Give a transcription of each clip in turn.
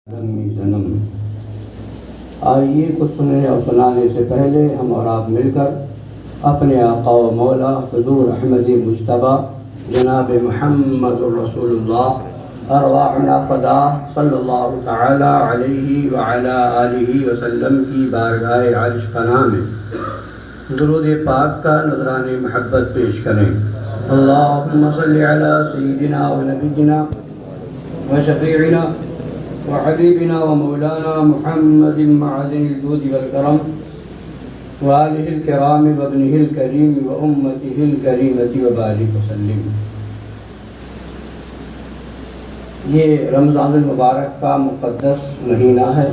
جنم آئیے کچھ سننے اور سنانے سے پہلے ہم اور آپ مل کر اپنے آقا و مولا حضور احمد مجتبیٰ جناب محمد رسول اللہ ارواحنا فدا صلی اللہ تعالی علیہ وعلا آلہ وسلم کی بارگاہ عرش پناہ میں درود پاک کا نذران محبت پیش کریں۔ اللہم صلی علی سیدنا و نبینا و شفیعنا وحبیبنا ومولانا محمد معدن الجود والکرم وآلہ الکرام وابنہ الکریم وامتہ الکریمۃ وبارک وسلم۔ یہ رمضان المبارک کا مقدس مہینہ ہے۔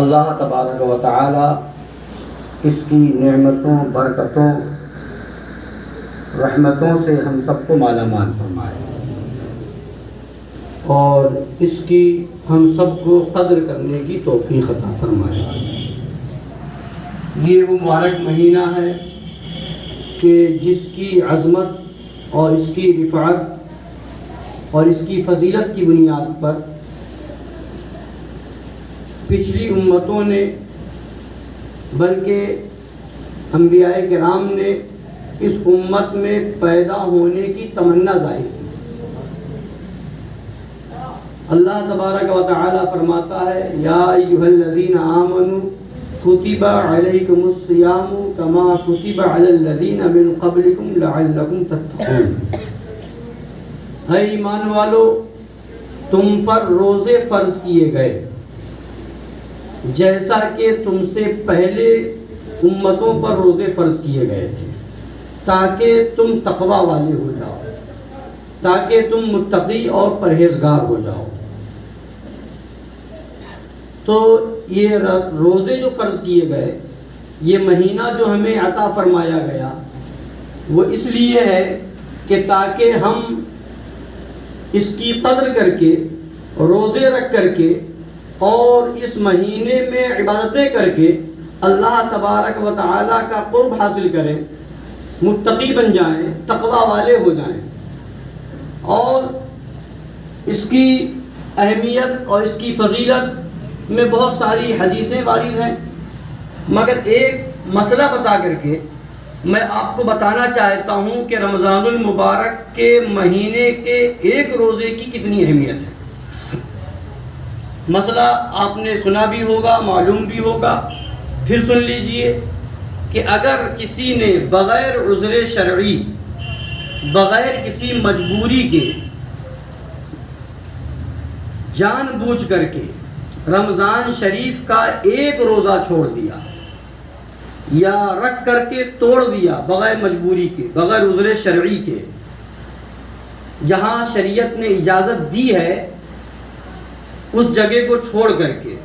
اللہ تبارک و تعالی اس کی نعمتوں، برکتوں، رحمتوں سے ہم سب کو مالا مال فرمائے اور اس کی ہم سب کو قدر کرنے کی توفیق عطا فرمائے۔ یہ وہ مبارک مہینہ ہے کہ جس کی عظمت اور اس کی رفعت اور اس کی فضیلت کی بنیاد پر پچھلی امتوں نے بلکہ انبیاء کرام نے اس امت میں پیدا ہونے کی تمنا ظاہر کی۔ اللہ تبارک و تعالی فرماتا ہے یا ایھا الذین آمنوا کتب علیکم الصیام کما کتب علی الذین من قبلکم لعلکم تتقون۔ اے ایمان والو، تم پر روزے فرض کیے گئے جیسا کہ تم سے پہلے امتوں پر روزے فرض کیے گئے تھے، تاکہ تم تقوی والے ہو جاؤ، تاکہ تم متقی اور پرہیزگار ہو جاؤ۔ تو یہ روزے جو فرض کیے گئے، یہ مہینہ جو ہمیں عطا فرمایا گیا، وہ اس لیے ہے کہ تاکہ ہم اس کی قدر کر کے، روزے رکھ کر کے اور اس مہینے میں عبادتیں کر کے اللہ تبارک و تعالیٰ کا قرب حاصل کریں، متقی بن جائیں، تقوی والے ہو جائیں۔ اور اس کی اہمیت اور اس کی فضیلت میں بہت ساری حدیثیں وارد ہیں، مگر ایک مسئلہ بتا کر کے میں آپ کو بتانا چاہتا ہوں کہ رمضان المبارک کے مہینے کے ایک روزے کی کتنی اہمیت ہے۔ مسئلہ آپ نے سنا بھی ہوگا، معلوم بھی ہوگا، پھر سن لیجئے کہ اگر کسی نے بغیر عذر شرعی، بغیر کسی مجبوری کے جان بوجھ کر کے رمضان شریف کا ایک روزہ چھوڑ دیا یا رکھ کر کے توڑ دیا بغیر مجبوری کے، بغیر عذر شرعی کے، جہاں شریعت نے اجازت دی ہے اس جگہ کو چھوڑ کر کے،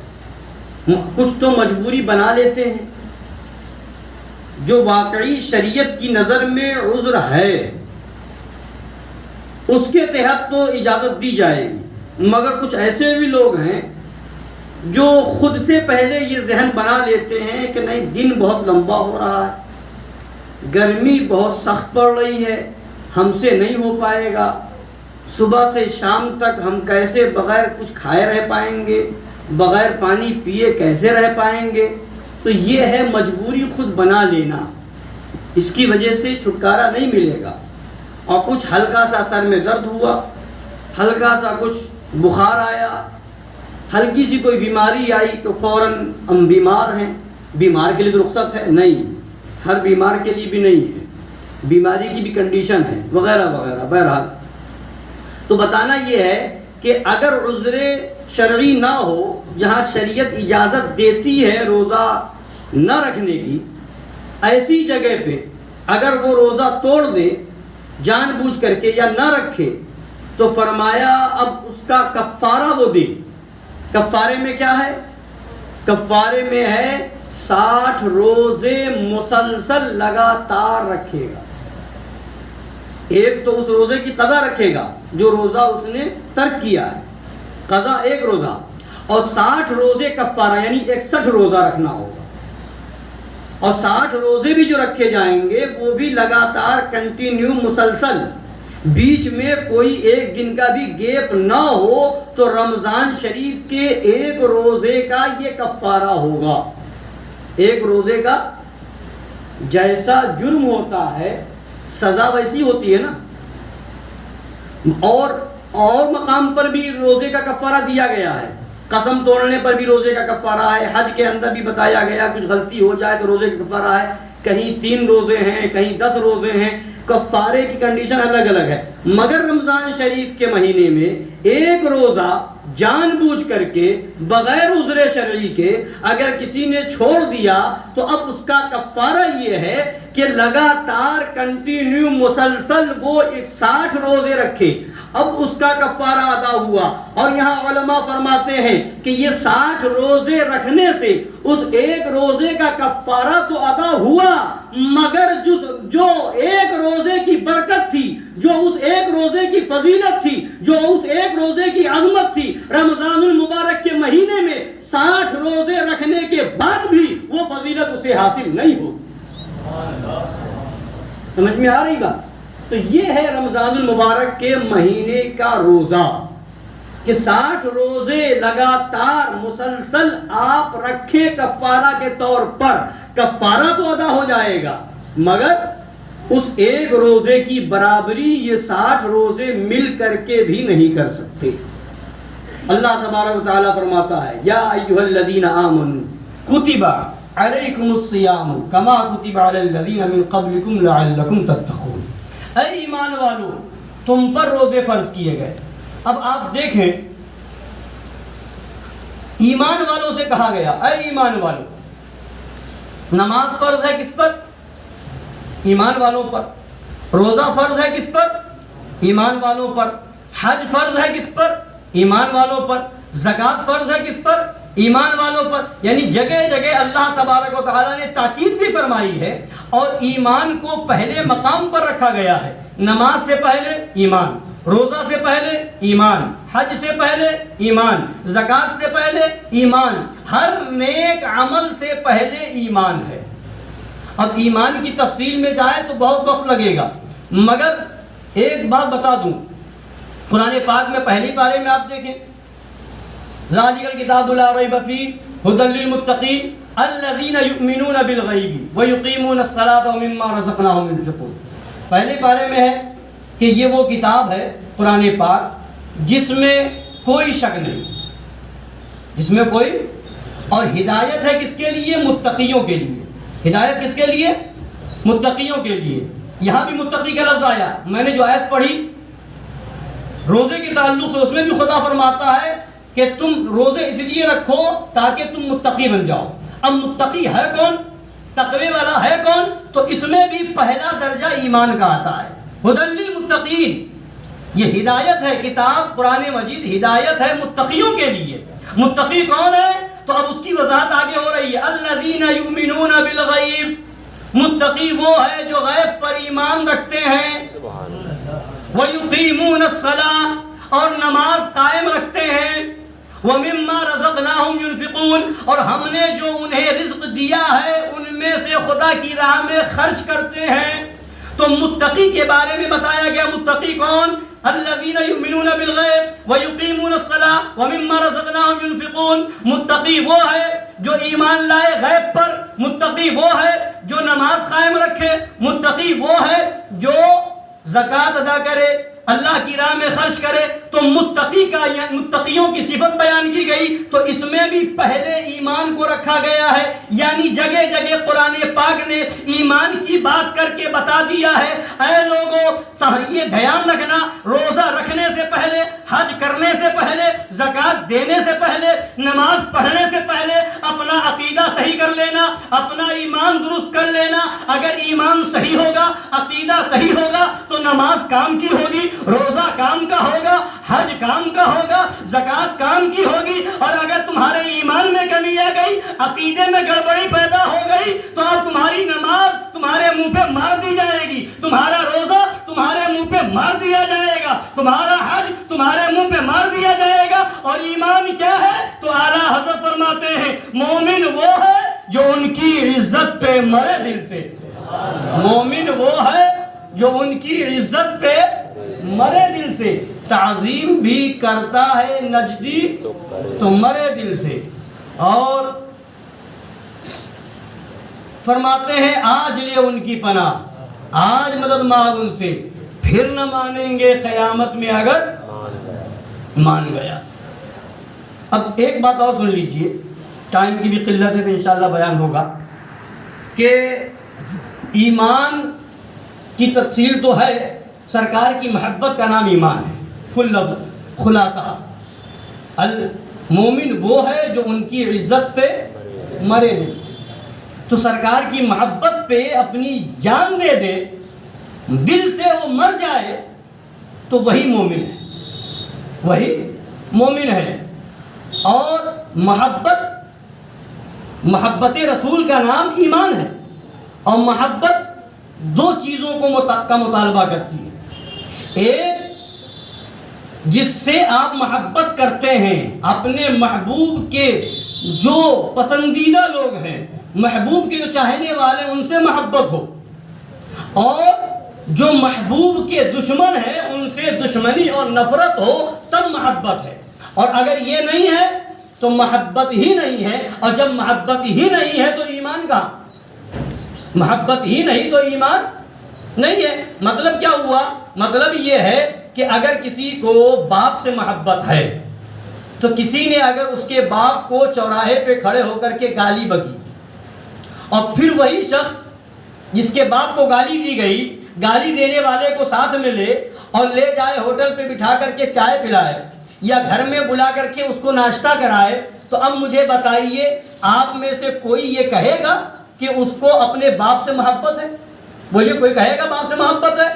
کچھ تو مجبوری بنا لیتے ہیں جو واقعی شریعت کی نظر میں عذر ہے، اس کے تحت تو اجازت دی جائے گی، مگر کچھ ایسے بھی لوگ ہیں جو خود سے پہلے یہ ذہن بنا لیتے ہیں کہ نہیں، دن بہت لمبا ہو رہا ہے، گرمی بہت سخت پڑ رہی ہے، ہم سے نہیں ہو پائے گا، صبح سے شام تک ہم کیسے بغیر کچھ کھائے رہ پائیں گے، بغیر پانی پیے کیسے رہ پائیں گے۔ تو یہ ہے مجبوری خود بنا لینا، اس کی وجہ سے چھٹکارا نہیں ملے گا۔ اور کچھ ہلکا سا سر میں درد ہوا، ہلکا سا کچھ بخار آیا، ہلکی سی کوئی بیماری آئی تو فوراً ہم بیمار ہیں، بیمار کے لیے تو رخصت ہے نہیں، ہر بیمار کے لیے بھی نہیں ہے، بیماری کی بھی کنڈیشن ہے وغیرہ وغیرہ۔ بہرحال تو بتانا یہ ہے کہ اگر عذر شرعی نہ ہو، جہاں شریعت اجازت دیتی ہے روزہ نہ رکھنے کی، ایسی جگہ پہ اگر وہ روزہ توڑ دے جان بوجھ کر کے یا نہ رکھے، تو فرمایا اب اس کا کفارہ وہ دے۔ کفارے میں کیا ہے؟ کفارے میں ہے 60 روزے مسلسل لگاتار رکھے گا۔ ایک تو اس روزے کی قضا رکھے گا جو روزہ اس نے ترک کیا ہے، قضا ایک روزہ، اور 60 روزے کفارہ یعنی 61 روزہ رکھنا ہوگا۔ اور 60 روزے بھی جو رکھے جائیں گے وہ بھی لگاتار کنٹینیو مسلسل، بیچ میں کوئی ایک دن کا بھی گیپ نہ ہو تو رمضان شریف کے ایک روزے کا یہ کفارہ ہوگا. ایک روزے کا جیسا جرم ہوتا ہے سزا ویسی ہوتی ہے نا. اور مقام پر بھی روزے کا کفارہ دیا گیا ہے. قسم توڑنے پر بھی روزے کا کفارہ ہے. حج کے اندر بھی بتایا گیا کچھ غلطی ہو جائے تو روزے کا کفارہ ہے. کہیں 3 روزے ہیں, کہیں 10 روزے ہیں. کفارے کی کنڈیشن الگ الگ ہے. مگر رمضان شریف کے مہینے میں ایک روزہ جان بوجھ کر کے بغیر عذر شرعی کے اگر کسی نے چھوڑ دیا تو اب اس کا کفارہ یہ ہے کہ لگاتار کنٹینیو مسلسل وہ 60 روزے رکھے. اب اس کا کفارہ ادا ہوا. اور یہاں علماء فرماتے ہیں کہ یہ 60 روزے رکھنے سے اس ایک روزے کا کفارہ تو ادا ہوا, مگر جو ایک روزے کی برکت تھی, جو اس ایک روزے کی فضیلت تھی, جو اس ایک روزے کی عظمت تھی, رمضان المبارک کے مہینے میں 60 روزے رکھنے کے بعد بھی وہ فضیلت اسے حاصل نہیں ہوگی. سمجھ میں آ رہی بات؟ تو یہ ہے رمضان المبارک کے مہینے کا روزہ کہ 60 روزے لگاتار مسلسل آپ رکھے کفارہ کے طور پر. کفارہ تو ادا ہو جائے گا مگر اس ایک روزے کی برابری یہ 60 روزے مل کر کے بھی نہیں کر سکتے. اللہ تبارک و تعالیٰ فرماتا ہے یا ایھا الذین آمنوا کتب علیکم الصیام کما کتب علی الذین من قبلکم لعلکم تتقون. اے ایمان والو تم پر روزے فرض کیے گئے. اب آپ دیکھیں ایمان والوں سے کہا گیا اے ایمان والو. نماز فرض ہے کس پر؟ ایمان والوں پر. روزہ فرض ہے کس پر؟ ایمان والوں پر. حج فرض ہے کس پر؟ ایمان والوں پر. زکوٰۃ فرض ہے کس پر؟ ایمان والوں پر. یعنی جگہ جگہ اللہ تبارک و تعالیٰ نے تاکید بھی فرمائی ہے اور ایمان کو پہلے مقام پر رکھا گیا ہے. نماز سے پہلے ایمان, روزہ سے پہلے ایمان, حج سے پہلے ایمان, زکوٰۃ سے پہلے ایمان, ہر نیک عمل سے پہلے ایمان ہے. اب ایمان کی تفصیل میں جائے تو بہت وقت لگے گا, مگر ایک بات بتا دوں. قرآن پاک میں پہلی پارے میں آپ دیکھیں ذالک الکتاب لا ریب فیہ ھدی للمتقین الذین یؤمنون بالغیب ویقیمون الصلاۃ ومما رزقناہم ينفقون. پہلے پارے میں ہے کہ یہ وہ کتاب ہے قرآن پاک جس میں کوئی شک نہیں, جس میں کوئی, اور ہدایت ہے کس کے لیے؟ متقیوں کے لیے. ہدایت کس کے لیے؟ متقیوں کے لیے. یہاں بھی متقی کا لفظ آیا. میں نے جو آیت پڑھی روزے کے تعلق سے اس میں بھی خدا فرماتا ہے کہ تم روزے اس لیے رکھو تاکہ تم متقی بن جاؤ. اب متقی ہے کون؟ تقوی والا ہے کون؟ تو اس میں بھی پہلا درجہ ایمان کا آتا ہے. ھدی للمتقین, یہ ہدایت ہے, کتاب قرآن مجید ہدایت ہے متقیوں کے لیے. متقی کون ہے؟ تو اب اس کی وضاحت آگے ہو رہی ہے. الذین یؤمنون بالغیب, متقی وہ ہے جو غیب پر ایمان رکھتے ہیں. ویقیمون الصلاۃ, اور نماز قائم رکھتے ہیں. ومما رزقناہم ينفقون, اور ہم نے جو انہیں رزق دیا ہے ان میں سے خدا کی راہ میں خرچ کرتے ہیں. تو متقی کے بارے میں بتایا گیا. متقی کون؟ الذین یؤمنون بالغیب ویقیمون الصلاۃ ومما رزقناہم ينفقون. متقی وہ ہے جو ایمان لائے غیب پر. متقی وہ ہے جو نماز قائم رکھے. متقی وہ ہے جو زکوٰۃ ادا کرے, اللہ کی راہ میں خرچ کرے. تو متقی کا متقیوں کی صفت بیان کی گئی تو اس میں بھی پہلے ایمان کو رکھا گیا ہے. یعنی جگہ جگہ قرآن پاک نے ایمان کی بات کر کے بتا دیا ہے اے لوگوں یہ دھیان رکھنا, روزہ رکھنے سے پہلے, حج کرنے سے پہلے, زکوٰۃ دینے سے پہلے, نماز پڑھنے سے پہلے اپنا عقیدہ صحیح کر لینا, اپنا ایمان درست کر لینا. اگر ایمان صحیح ہوگا, عقیدہ صحیح ہوگا تو نماز کام کی ہوگی, روزہ کام کا ہوگا, حج کام کا ہوگا, زکوٰۃ کام کی ہوگی. اور اگر تمہارے ایمان میں کمی آ گئی, عقیدے میں گڑبڑی پیدا ہو گئی تو اب تمہاری نماز تمہارے منہ پہ مار دی جائے گی, تمہارا روزہ تمہارے منہ پہ مار دیا جائے گا, تمہارا حج تمہارے منہ پہ مار دیا جائے گا. اور ایمان کیا ہے؟ تو اعلیٰ حضرت فرماتے ہیں مومن وہ ہے جو ان کی عزت پہ مرے دل سے. مومن وہ ہے جو ان کی عزت پہ مرے دل سے، تعظیم بھی کرتا ہے نجدی تو مرے دل سے. اور فرماتے ہیں آج لے ان کی پناہ، آج مدد مانگ ان سے، پھر نہ مانیں گے قیامت میں اگر مان گیا. اب ایک بات اور سن لیجئے، ٹائم کی بھی قلت ہے تو انشاءاللہ بیان ہوگا کہ ایمان کی تفصیل تو ہے، سرکار کی محبت کا نام ایمان ہے. کل لفظ خلاصہ، المومن وہ ہے جو ان کی عزت پہ مرے دل سے. تو سرکار کی محبت پہ اپنی جان دے دے، دل سے وہ مر جائے تو وہی مومن ہے، وہی مومن ہے. اور محبت رسول کا نام ایمان ہے. اور محبت دو چیزوں کا مطالبہ کرتی ہے. ایک، جس سے آپ محبت کرتے ہیں، اپنے محبوب کے جو پسندیدہ لوگ ہیں، محبوب کے جو چاہنے والے، ان سے محبت ہو. اور جو محبوب کے دشمن ہیں ان سے دشمنی اور نفرت ہو، تب محبت ہے. اور اگر یہ نہیں ہے تو محبت ہی نہیں ہے. اور جب محبت ہی نہیں ہے تو ایمان کہاں؟ محبت ہی نہیں تو ایمان نہیں ہے. مطلب کیا ہوا؟ مطلب یہ ہے کہ اگر کسی کو باپ سے محبت ہے تو کسی نے اگر اس کے باپ کو چوراہے پہ کھڑے ہو کر کے گالی بکی، اور پھر وہی شخص جس کے باپ کو گالی دی گئی، گالی دینے والے کو ساتھ میں لے اور لے جائے ہوٹل پہ بٹھا کر کے چائے پلائے یا گھر میں بلا کر کے اس کو ناشتہ کرائے، تو اب مجھے بتائیے آپ میں سے کوئی یہ کہے گا کہ اس کو اپنے باپ سے محبت ہے؟ بولیے، کوئی کہے گا باپ سے محبت ہے؟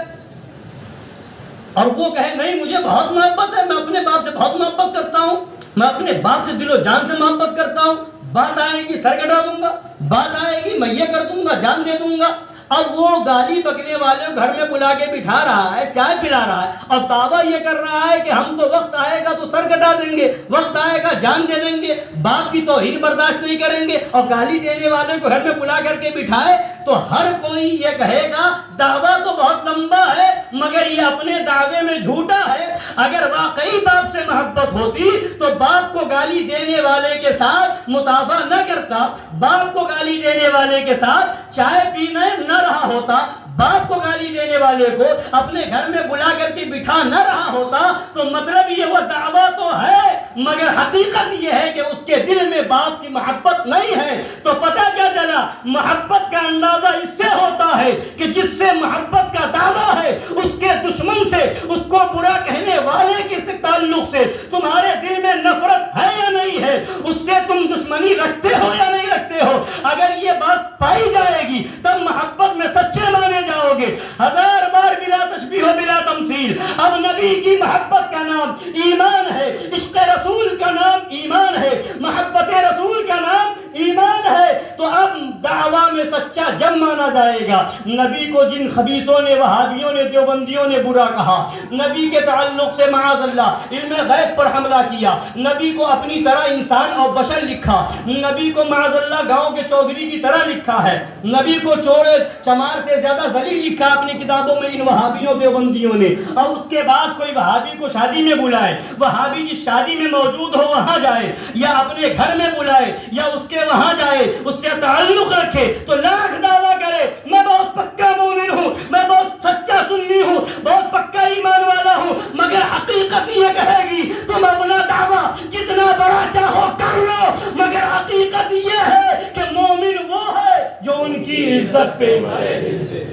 اور وہ کہے نہیں مجھے بہت محبت ہے، میں اپنے باپ سے بہت محبت کرتا ہوں، میں اپنے باپ سے دل و جان سے محبت کرتا ہوں، بات آئے گی سر کٹا دوں گا، بات آئے گی میں یہ کر دوں گا، جان دے دوں گا. اب وہ گالی بکنے والے گھر میں بلا کے بٹھا رہا ہے، چائے پلا رہا ہے، اور دعویٰ یہ کر رہا ہے کہ ہم تو وقت آئے گا تو سر کٹا دیں گے، وقت آئے گا جان دے دیں گے، باپ کی توہین برداشت نہیں کریں گے. اور گالی دینے والے کو گھر میں بلا کر کے بٹھائے تو ہر کوئی یہ کہے گا دعویٰ تو بہت لمبا ہے مگر یہ اپنے دعوے میں جھوٹا ہے. اگر واقعی باپ سے محبت ہوتی تو باپ کو گالی دینے والے کے ساتھ مصافحہ نہ کرتا، باپ کو گالی دینے والے کے ساتھ چائے پینے نہ رہا ہوتا، باپ کو گالی دینے والے کو اپنے گھر میں بلا کر کے بٹھا نہ رہا ہوتا. تو مطلب یہ وہ دعویٰ تو ہے مگر حقیقت یہ ہے کہ اس کے دل میں باپ کی محبت نہیں ہے. تو پتہ کیا چلا؟ محبت کا اندازہ اس سے ہوتا ہے کہ جس سے محبت کا دعویٰ ہے اس کے دشمن سے، اس کو برا کہنے والے کے تعلق سے تمہارے دل میں نفرت ہے یا نہیں ہے، اس سے تم دشمنی رکھتے ہو یا نہیں رکھتے ہو. اگر یہ بات پائی جائے گی تب محبت میں سچے مانے جاؤ گے. ہزار بار بلا تشبیہ و بلا تمثیل. اب نبی کی محبت کا نام ایمان ہے، عشق رسول کا نام ایمان ہے، محبت رسول کا نام ایمان ہے. تو اب دعویٰ میں سچا جب مانا جائے گا. نبی کو جن خبیثوں نے، وہابیوں نے، دیوبندیوں نے برا کہا، نبی کے تعلق سے معاذ اللہ علم غیب پر حملہ کیا، نبی کو اپنی طرح انسان اور بشر لکھا، نبی کو معاذ اللہ گاؤں کے چودھری کی طرح لکھا ہے، نبی کو چوڑے چمار سے زیادہ ذلیل لکھا اپنی کتابوں میں ان وہابیوں دیوبندیوں نے. اور اس کے بعد کوئی وہابی کو شادی میں بلائے، وہابی جس شادی میں موجود ہو وہاں جائے، یا اپنے گھر میں بلائے یا اس کے وہاں جائے، اس سے تعلق رکھے تو لاکھ دعویٰ کرے میں بہت پکا مومن ہوں، میں بہت سچا سنی ہوں، بہت پکا ایمان والا ہوں، مگر حقیقت یہ کہے گی تم اپنا دعویٰ جتنا بڑا چاہو کر لو، مگر حقیقت یہ ہے کہ مومن وہ ہے جو ان کی عزت پہ مرے دل سے.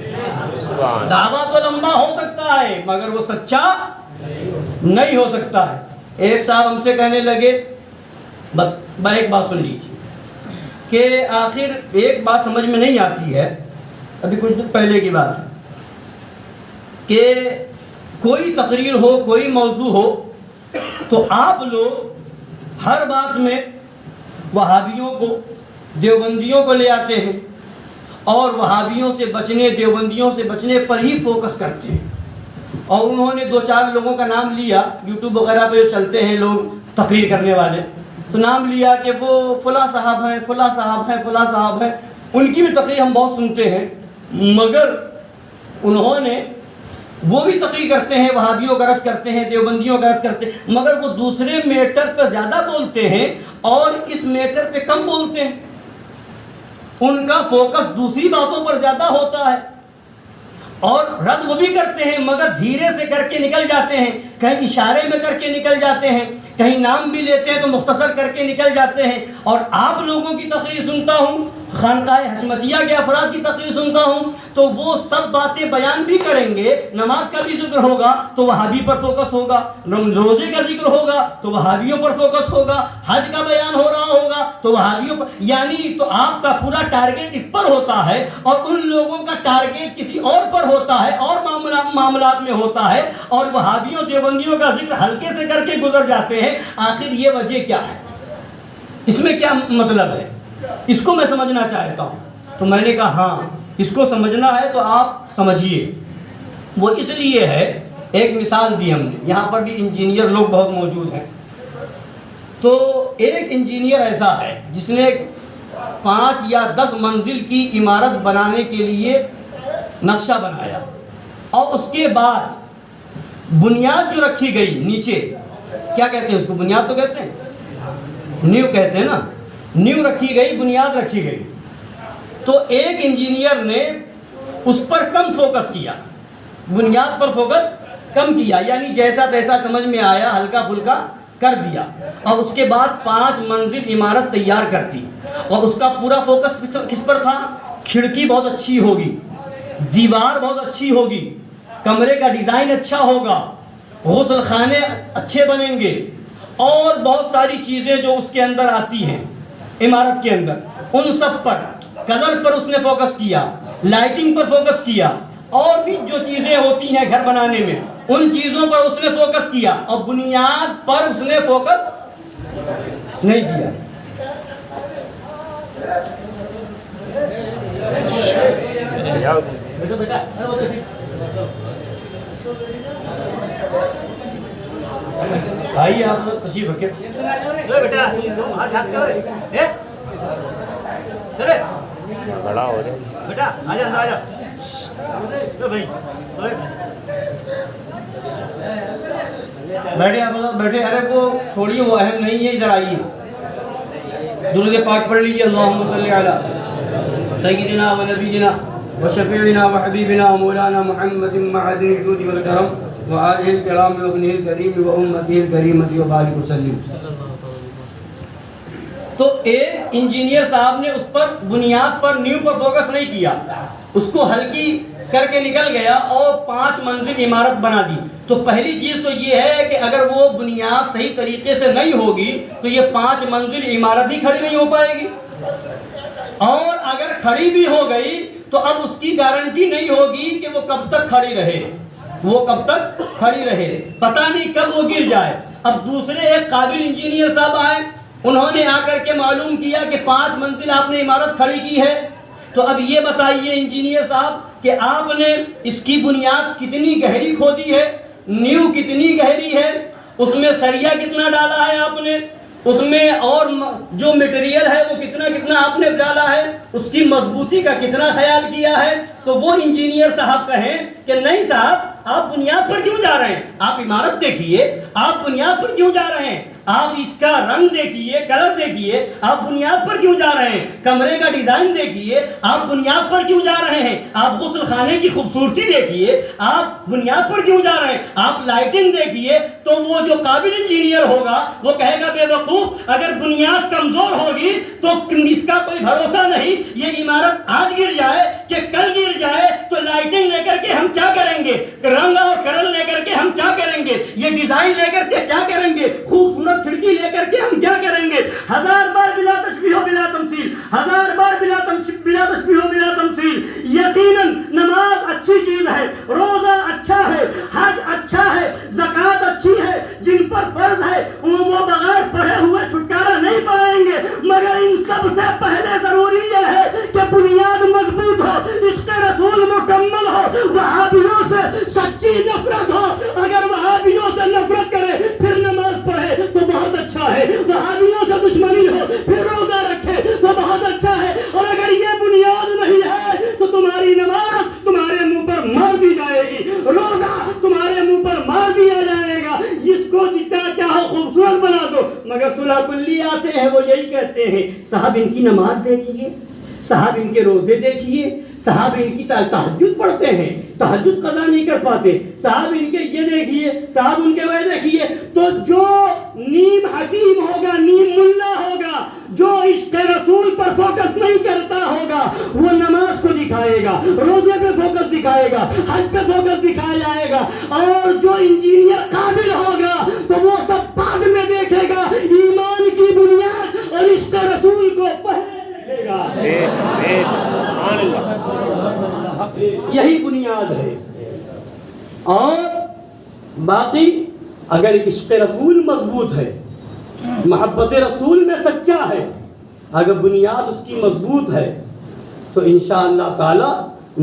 دعویٰ تو لمبا ہو سکتا ہے مگر وہ سچا نہیں ہو سکتا ہے. ایک صاحب ہم سے کہنے لگے، بس ایک بات سن لیجیے کہ آخر ایک بات سمجھ میں نہیں آتی ہے، ابھی کچھ دن پہلے کی بات ہے کہ کوئی تقریر ہو، کوئی موضوع ہو تو آپ لوگ ہر بات میں وہابیوں کو، دیوبندیوں کو لے آتے ہیں اور وہابیوں سے بچنے، دیوبندیوں سے بچنے پر ہی فوکس کرتے ہیں. اور انہوں نے دو چار لوگوں کا نام لیا، یوٹیوب وغیرہ پہ جو چلتے ہیں لوگ تقریر کرنے والے، تو نام لیا کہ وہ فلاں صاحب ہیں، فلاں صاحب ہیں، فلاں صاحب ہیں. ان کی بھی تقریر ہم بہت سنتے ہیں مگر انہوں نے وہ بھی تقریر کرتے ہیں، وہابیوں کا رد کرتے ہیں، دیوبندیوں کا رد کرتے ہیں، مگر وہ دوسرے میٹر پہ زیادہ بولتے ہیں اور اس میٹر پہ کم بولتے ہیں. ان کا فوکس دوسری باتوں پر زیادہ ہوتا ہے، اور رد وہ بھی کرتے ہیں مگر دھیرے سے کر کے نکل جاتے ہیں، کہیں اشارے میں کر کے نکل جاتے ہیں، کہیں نام بھی لیتے ہیں تو مختصر کر کے نکل جاتے ہیں. اور آپ لوگوں کی تقریر سنتا ہوں، خانقاہ حشمتیہ کے افراد کی تقریر سنتا ہوں، تو وہ سب باتیں بیان بھی کریں گے. نماز کا بھی ذکر ہوگا تو وہابی پر فوکس ہوگا، روزے کا ذکر ہوگا تو وہابیوں پر فوکس ہوگا، حج کا بیان ہو رہا ہوگا تو وہابیوں پر، یعنی تو آپ کا پورا ٹارگیٹ اس پر ہوتا ہے اور ان لوگوں کا ٹارگیٹ کسی اور پر ہوتا ہے اور معاملات میں ہوتا ہے، اور وہابیوں دیوبندیوں کا ذکر ہلکے سے کر کے گزر جاتے ہیں. آخر یہ وجہ کیا ہے؟ اس میں کیا مطلب ہے؟ اس کو میں سمجھنا چاہتا ہوں. تو میں نے کہا ہاں اس کو سمجھنا ہے تو آپ سمجھیے. وہ اس لیے ہے، ایک مثال دی ہم نے، یہاں پر بھی انجینئر لوگ بہت موجود ہیں. تو ایک انجینئر ایسا ہے جس نے 5 یا 10 منزل کی عمارت بنانے کے لیے نقشہ بنایا، اور اس کے بعد بنیاد جو رکھی گئی نیچے، کیا کہتے ہیں اس کو؟ بنیاد تو کہتے ہیں، نیو کہتے ہیں نا. نیو رکھی گئی، بنیاد رکھی گئی. تو ایک انجینئر نے اس پر کم فوکس کیا، بنیاد پر فوکس کم کیا، یعنی جیسا تیسا سمجھ میں آیا ہلکا پھلکا کر دیا، اور اس کے بعد 5 منزل عمارت تیار کر دی. اور اس کا پورا فوکس کس پر تھا؟ کھڑکی بہت اچھی ہوگی، دیوار بہت اچھی ہوگی، کمرے کا ڈیزائن اچھا ہوگا، غسل خانے اچھے بنیں گے، اور بہت ساری چیزیں جو اس کے اندر آتی ہیں عمارت کے اندر، ان سب پر، کلر پر اس نے فوکس کیا، لائٹنگ پر فوکس کیا، اور بھی جو چیزیں ہوتی ہیں گھر بنانے میں ان چیزوں پر اس نے فوکس کیا، اور بنیاد پر اس نے فوکس نہیں کیا. بھائی آپ تشریف رکھیں. بڑا ہو رہا بیٹا آجا اندر آجا. بیٹھے آپ لوگ بیٹھے. ارے وہ چھوڑیے، وہ اہم نہیں ہے، ادھر آئیے. درود پاک پڑھ لیجیے. اللہم صلی علی سیدنا و نبینا و شفیعنا و حبیبنا و مولانا محمد معدن الجود والکرم وآلہ الکرام و ابنہ الکریم و امتہ الکریمۃ و بارک وسلم. تو ایک انجینئر صاحب نے اس پر بنیاد پر، نیو پر فوکس نہیں کیا، اس کو ہلکی کر کے نکل گیا اور 5 منزل عمارت بنا دی. تو پہلی چیز تو یہ ہے کہ اگر وہ بنیاد صحیح طریقے سے نہیں ہوگی تو یہ 5 منزل عمارت ہی کھڑی نہیں ہو پائے گی، اور اگر کھڑی بھی ہو گئی تو اب اس کی گارنٹی نہیں ہوگی کہ وہ کب تک کھڑی رہے، وہ کب تک کھڑی رہے، پتہ نہیں کب وہ گر جائے. اب دوسرے ایک قابل انجینئر صاحب آئے، انہوں نے آ کر کے معلوم کیا کہ 5 منزل آپ نے عمارت کھڑی کی ہے. تو اب یہ بتائیے انجینئر صاحب کہ آپ نے اس کی بنیاد کتنی گہری کھودی ہے، نیو کتنی گہری ہے، اس میں سریا کتنا ڈالا ہے آپ نے، اس میں اور جو میٹیریل ہے وہ کتنا آپ نے ڈالا ہے، اس کی مضبوطی کا کتنا خیال کیا ہے. تو وہ انجینئر صاحب کہیں کہ نہیں صاحب آپ بنیاد پر کیوں جا رہے ہیں، آپ عمارت دیکھیے، آپ بنیاد پر کیوں جا رہے ہیں، آپ اس کا رنگ دیکھیے، کلر دیکھیے، آپ بنیاد پر کیوں جا رہے ہیں، کمرے کا ڈیزائن دیکھیے، آپ بنیاد پر کیوں جا رہے ہیں، آپ غسل خانے کی خوبصورتی دیکھیے، آپ بنیاد پر کیوں جا رہے ہیں، آپ لائٹنگ دیکھیے. تو وہ جو قابل انجینئر ہوگا وہ کہے گا بے وقوف، اگر بنیاد کمزور ہوگی تو اس کا کوئی بھروسہ نہیں، یہ عمارت آج گر جائے کہ کل گر جائے تو لائٹنگ لے کر کے ہم کیا کریں گے، رنگ اور کلر لے کر کے ہم کیا کریں گے، یہ ڈیزائن لے کر کے کیا کریں گے، خوبصورت کھڑکی لے کر کے ہم کیا کریں گے. 1000 بار بلا تشبیہ و بلا تمثیل، 1000 بار بلا تشبیہ و بلا تمثیل. یقیناً نماز اچھی چیز ہے، روزہ اچھا ہے، حج اچھا ہے، زکوٰۃ اچھی ہے، جن پر فرض ہے وہ بغیر پڑھے ہوئے چھٹکارا نہیں پائیں گے. مگر ان سب سے پہلے ضروری یہ ہے کہ بنیاد مضبوط ہو، عشق رسول مکمل ہو، وہابیوں سے سچی نفرت ہو. اگر وہابیوں سے نفرت کرے پھر نماز پڑھے تو بہت اچھا ہے، وہاں آتے ہیں وہ یہی کہتے ہیں صاحب ان کی نماز دیکھیے، صاحب ان کے روزے دیکھیے، صاحب ان کی تہجد پڑھتے ہیں، تہجد قضا نہیں کر پاتے، صاحب ان کے یہ دیکھیے، صاحب ان کے وہ دیکھیے۔ تو جو نیم حکیم ہوگا، نیم ملا ہوگا، جو عشق رسول پر فوکس نہیں کرتا ہوگا، وہ نماز کو دکھائے گا، روزے پہ فوکس دکھائے گا، حج پہ فوکس دکھایا جائے گا، اور جو انجینئر قابل ہوگا تو وہ سب بعد میں دیکھے گا، ایمان کی بنیاد اور عشق رسول کو پہلے دیکھے گا۔ یہی بنیاد ہے۔ اور باقی اگر عشق رسول مضبوط ہے، محبت رسول میں سچا ہے، اگر بنیاد اس کی مضبوط ہے تو انشاءاللہ تعالی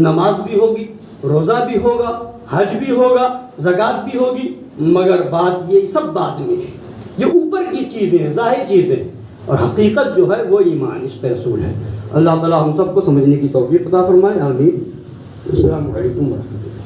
نماز بھی ہوگی، روزہ بھی ہوگا، حج بھی ہوگا، زکوٰۃ بھی ہوگی، مگر بات یہ سب بعد میں ہے، یہ اوپر کی چیزیں ہیں، ظاہر چیزیں، اور حقیقت جو ہے وہ ایمان عشق رسول ہے۔ اللہ تعالی ہم سب کو سمجھنے کی توفیق عطا فرمائے، آمین۔ السلام علیکم ورحمۃ اللہ۔